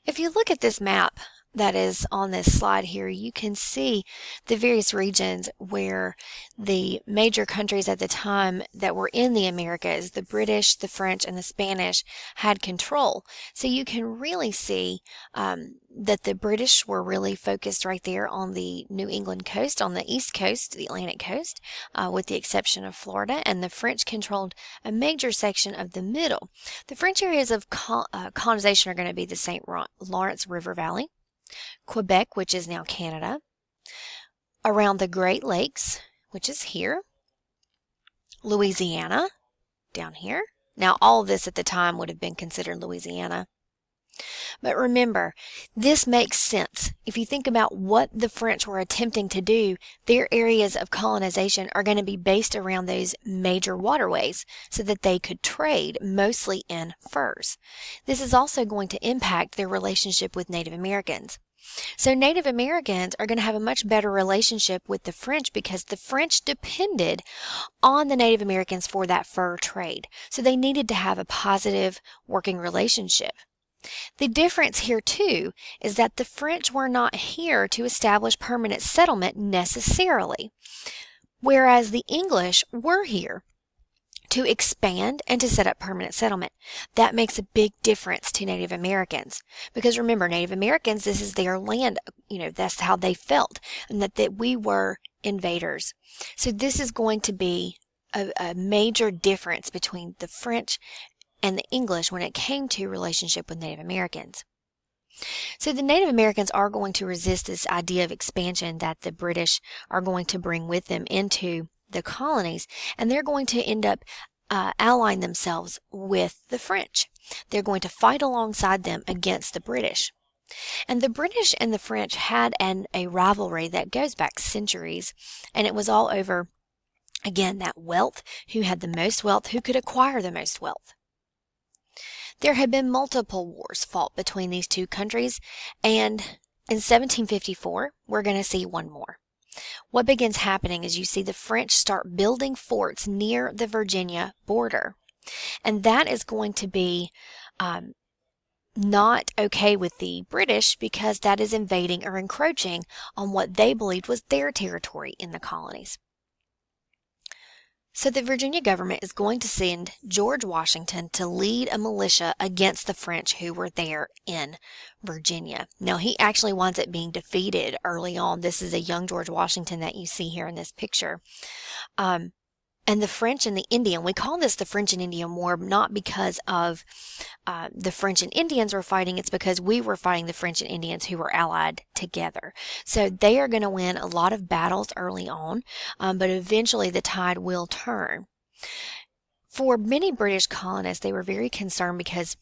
If you look at this map that is on this slide here, you can see the various regions where the major countries at the time that were in the Americas, the British, the French, and the Spanish, had control. So you can really see that the British were really focused right there on the New England coast, on the east coast, the Atlantic coast, with the exception of Florida, and the French controlled a major section of the middle. The French areas of colonization are going to be the St. Lawrence River Valley, Quebec, which is now Canada, around the Great Lakes, which is here, Louisiana, down here. Now, all of this at the time would have been considered Louisiana. But remember, this makes sense. If you think about what the French were attempting to do, their areas of colonization are going to be based around those major waterways so that they could trade mostly in furs. This is also going to impact their relationship with Native Americans. So Native Americans are going to have a much better relationship with the French because the French depended on the Native Americans for that fur trade. So they needed to have a positive working relationship. The difference here, too, is that the French were not here to establish permanent settlement necessarily, whereas the English were here to expand and to set up permanent settlement. That makes a big difference to Native Americans because remember, Native Americans, this is their land, that's how they felt, and that we were invaders. So this is going to be a major difference between the French and the English when it came to relationship with Native Americans. So the Native Americans are going to resist this idea of expansion that the British are going to bring with them into the colonies, and they're going to end up allying themselves with the French. They're going to fight alongside them against the British. And the British and the French had a rivalry that goes back centuries, and it was all over, again, that wealth, who had the most wealth, who could acquire the most wealth. There had been multiple wars fought between these two countries, and in 1754, we're going to see one more. What begins happening is you see the French start building forts near the Virginia border, and that is going to be not okay with the British because that is invading or encroaching on what they believed was their territory in the colonies. So the Virginia government is going to send George Washington to lead a militia against the French who were there in Virginia. Now, he actually winds up being defeated early on. This is a young George Washington that you see here in this picture. And the French and the Indian, we call this the French and Indian War, not because of the French and Indians were fighting, it's because we were fighting the French and Indians who were allied together. So they are going to win a lot of battles early on, but eventually the tide will turn. For many British colonists, they were very concerned because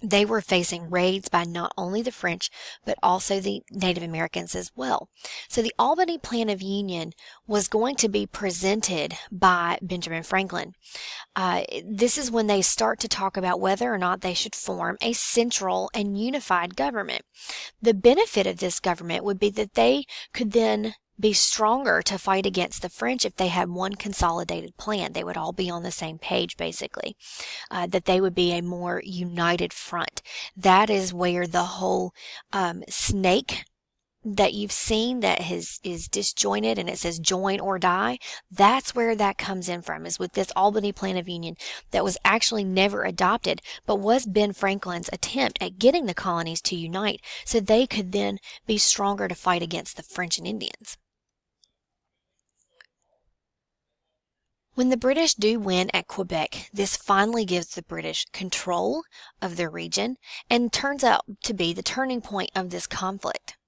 they were facing raids by not only the French, but also the Native Americans as well. So the Albany Plan of Union was going to be presented by Benjamin Franklin. This is when they start to talk about whether or not they should form a central and unified government. The benefit of this government would be that they could then be stronger to fight against the French if they had one consolidated plan. They would all be on the same page, basically, that they would be a more united front. That is where the whole snake that you've seen that is disjointed and it says join or die, that's where that comes in from, is with this Albany Plan of Union that was actually never adopted, but was Ben Franklin's attempt at getting the colonies to unite so they could then be stronger to fight against the French and Indians. When the British do win at Quebec, this finally gives the British control of their region and turns out to be the turning point of this conflict.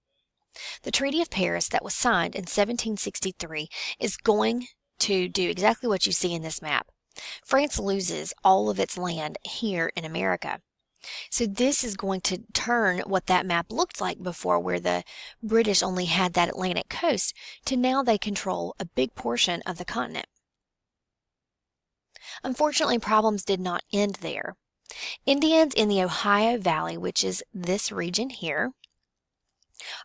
The Treaty of Paris that was signed in 1763 is going to do exactly what you see in this map. France loses all of its land here in America. So this is going to turn what that map looked like before, where the British only had that Atlantic coast, to now they control a big portion of the continent. Unfortunately, problems did not end there. Indians in the Ohio Valley, which is this region here,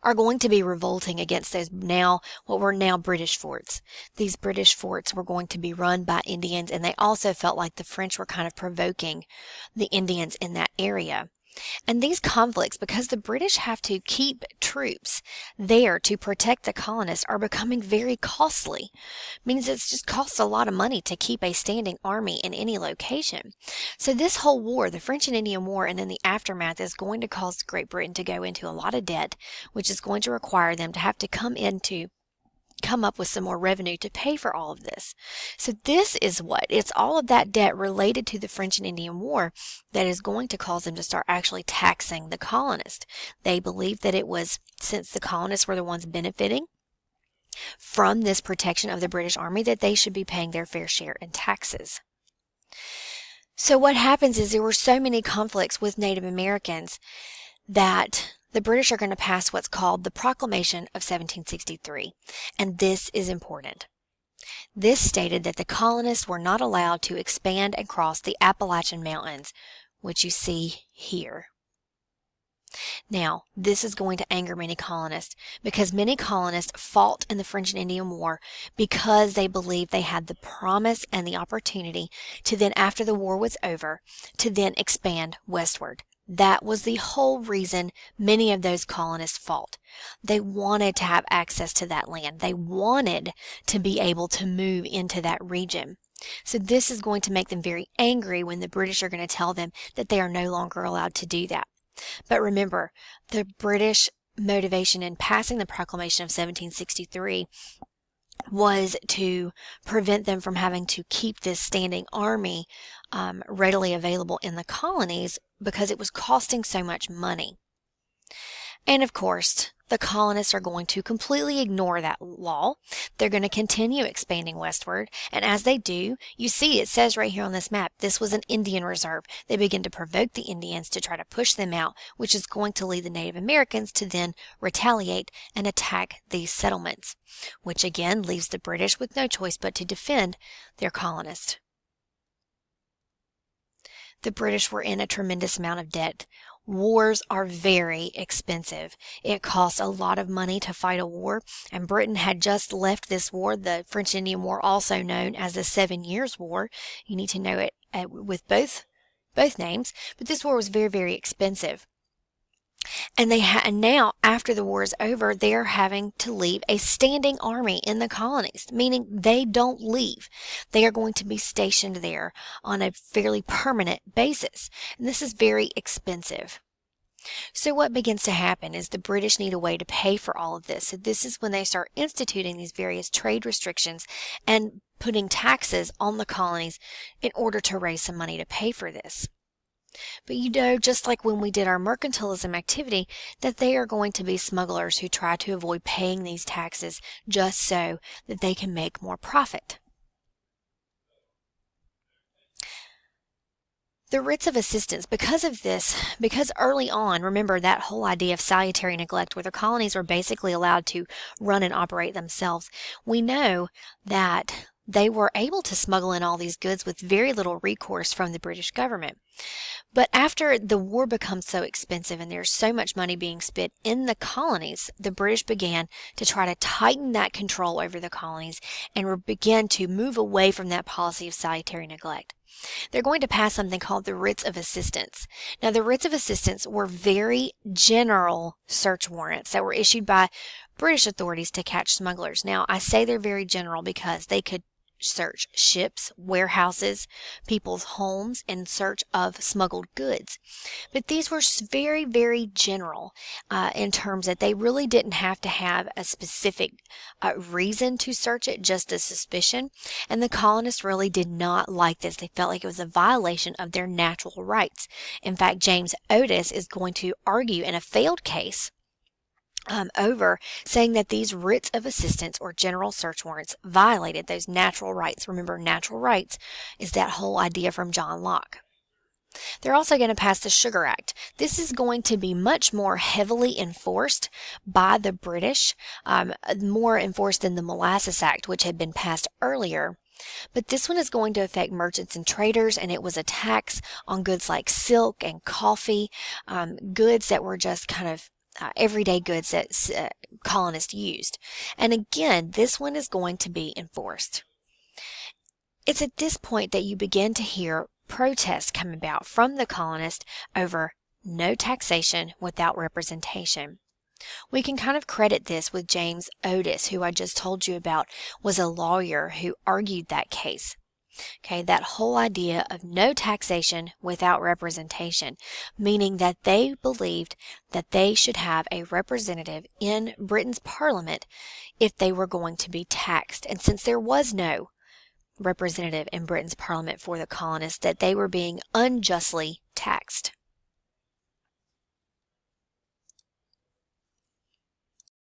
are going to be revolting against those what were now British forts. These British forts were going to be run by Indians, and they also felt like the French were kind of provoking the Indians in that area. And these conflicts, because the British have to keep troops there to protect the colonists, are becoming very costly. Means it's just costs a lot of money to keep a standing army in any location. So this whole war, the French and Indian War, and then the aftermath is going to cause Great Britain to go into a lot of debt, which is going to require them to have to come up with some more revenue to pay for all of this. So this is it's all of that debt related to the French and Indian War that is going to cause them to start actually taxing the colonists. They believed that it was, since the colonists were the ones benefiting from this protection of the British Army, that they should be paying their fair share in taxes. So what happens is there were so many conflicts with Native Americans that the British are going to pass what's called the Proclamation of 1763, and this is important. This stated that the colonists were not allowed to expand and cross the Appalachian Mountains, which you see here. Now, this is going to anger many colonists because many colonists fought in the French and Indian War because they believed they had the promise and the opportunity to then, after the war was over, to then expand westward. That was the whole reason many of those colonists fought. They wanted to have access to that land. They wanted to be able to move into that region. So this is going to make them very angry when the British are going to tell them that they are no longer allowed to do that. But remember, the British motivation in passing the Proclamation of 1763 was to prevent them from having to keep this standing army readily available in the colonies because it was costing so much money. And of course, the colonists are going to completely ignore that law. They're going to continue expanding westward. And as they do, you see it says right here on this map, this was an Indian reserve. They begin to provoke the Indians to try to push them out, which is going to lead the Native Americans to then retaliate and attack these settlements, which again leaves the British with no choice but to defend their colonists. The British were in a tremendous amount of debt. Wars are very expensive. It costs a lot of money to fight a war, and Britain had just left this war, the French Indian War, also known as the 7 Years' War. You need to know it with both names, but this war was very, very expensive. And now, after the war is over, they're having to leave a standing army in the colonies, meaning they don't leave. They are going to be stationed there on a fairly permanent basis. And this is very expensive. So what begins to happen is the British need a way to pay for all of this. So this is when they start instituting these various trade restrictions and putting taxes on the colonies in order to raise some money to pay for this. But you know, just like when we did our mercantilism activity, that they are going to be smugglers who try to avoid paying these taxes just so that they can make more profit. The writs of assistance, because of this, because early on, remember that whole idea of salutary neglect where the colonies were basically allowed to run and operate themselves, we know that they were able to smuggle in all these goods with very little recourse from the British government. But after the war becomes so expensive and there's so much money being spent in the colonies, the British began to try to tighten that control over the colonies and began to move away from that policy of salutary neglect. They're going to pass something called the writs of assistance. Now, the writs of assistance were very general search warrants that were issued by British authorities to catch smugglers. Now, I say they're very general because they could search ships, warehouses, people's homes in search of smuggled goods. But these were very, very general in terms that they really didn't have to have a specific reason to search it, just a suspicion. And the colonists really did not like this. They felt like it was a violation of their natural rights. In fact, James Otis is going to argue in a failed case over saying that these writs of assistance or general search warrants violated those natural rights. Remember, natural rights is that whole idea from John Locke. They're also going to pass the Sugar Act. This is going to be much more heavily enforced by the British, more enforced than the Molasses Act, which had been passed earlier. But this one is going to affect merchants and traders, and it was a tax on goods like silk and coffee, goods that were just kind of everyday goods that colonists used. And again, this one is going to be enforced. It's at this point that you begin to hear protests come about from the colonists over no taxation without representation. We can kind of credit this with James Otis, who I just told you about, was a lawyer who argued that case. Okay, that whole idea of no taxation without representation, meaning that they believed that they should have a representative in Britain's parliament if they were going to be taxed. And since there was no representative in Britain's parliament for the colonists, that they were being unjustly taxed.